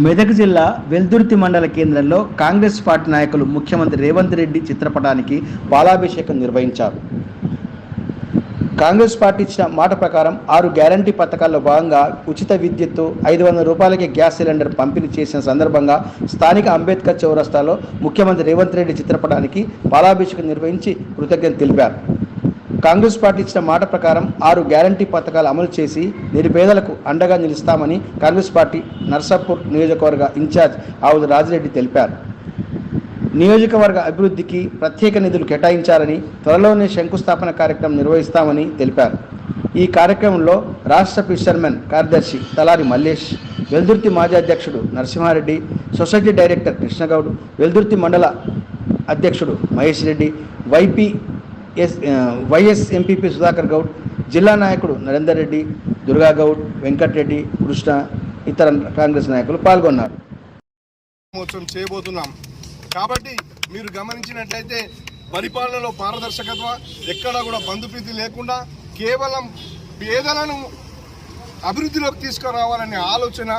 మెదక్ జిల్లా వెల్దుర్తి మండల కేంద్రంలో కాంగ్రెస్ పార్టీ నాయకులు ముఖ్యమంత్రి రేవంత్ రెడ్డి చిత్రపటానికి పాలాభిషేకం నిర్వహించారు. కాంగ్రెస్ పార్టీ ఇచ్చిన మాట ప్రకారం 6 గ్యారంటీ పథకాల్లో భాగంగా ఉచిత విద్యుత్తు, 500 రూపాయలకే గ్యాస్ సిలిండర్ పంపిణీ చేసిన సందర్భంగా స్థానిక అంబేద్కర్ చౌరస్తాలో ముఖ్యమంత్రి రేవంత్ రెడ్డి చిత్రపటానికి పాలాభిషేకం నిర్వహించి కృతజ్ఞతలు తెలిపారు. కాంగ్రెస్ పార్టీ ఇచ్చిన మాట ప్రకారం 6 గ్యారంటీ పథకాలు అమలు చేసి నిరుపేదలకు అండగా నిలుస్తామని కాంగ్రెస్ పార్టీ నర్సాపూర్ నియోజకవర్గ ఇన్ఛార్జ్ ఆవుల రాజిరెడ్డి తెలిపారు. నియోజకవర్గ అభివృద్ధికి ప్రత్యేక నిధులు కేటాయించాలని, త్వరలోనే శంకుస్థాపన కార్యక్రమం నిర్వహిస్తామని తెలిపారు. ఈ కార్యక్రమంలో రాష్ట్ర ఫిషర్మెన్ కార్యదర్శి తలారి మల్లేష్, వెల్దుర్తి మాజీ అధ్యక్షుడు నరసింహారెడ్డి, సొసైటీ డైరెక్టర్ కృష్ణగౌడ్, వెల్దుర్తి మండల అధ్యక్షుడు మహేష్ రెడ్డి, వైఎస్ ఎంపీపీ సుధాకర్ గౌడ్, జిల్లా నాయకుడు నరేందర్ రెడ్డి, దుర్గా గౌడ్, వెంకటరెడ్డి, కృష్ణ, ఇతర కాంగ్రెస్ నాయకులు పాల్గొన్నారు. చేయబోతున్నాం కాబట్టి మీరు గమనించినట్లయితే పరిపాలనలో పారదర్శకత్వం, ఎక్కడా కూడా బంధుప్రీతి లేకుండా కేవలం పేదలను అభివృద్ధిలోకి తీసుకురావాలనే ఆలోచన,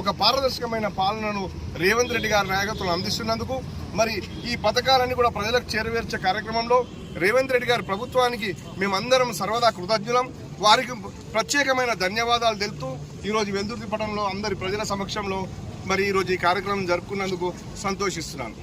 ఒక పారదర్శకమైన పాలనను రేవంత్ రెడ్డి గారి నాయకత్వం అందిస్తున్నందుకు మరి ఈ పథకాలన్నీ కూడా ప్రజలకు చేరవేర్చే కార్యక్రమంలో రేవంత్ రెడ్డి గారి ప్రభుత్వానికి మేమందరం సర్వదా కృతజ్ఞులం. వారికి ప్రత్యేకమైన ధన్యవాదాలు తెలుపుతూ ఈరోజు వెల్దుర్తి పట్టణంలో అందరి ప్రజల సమక్షంలో మరి ఈరోజు ఈ కార్యక్రమం జరుపుకున్నందుకు సంతోషిస్తున్నాను.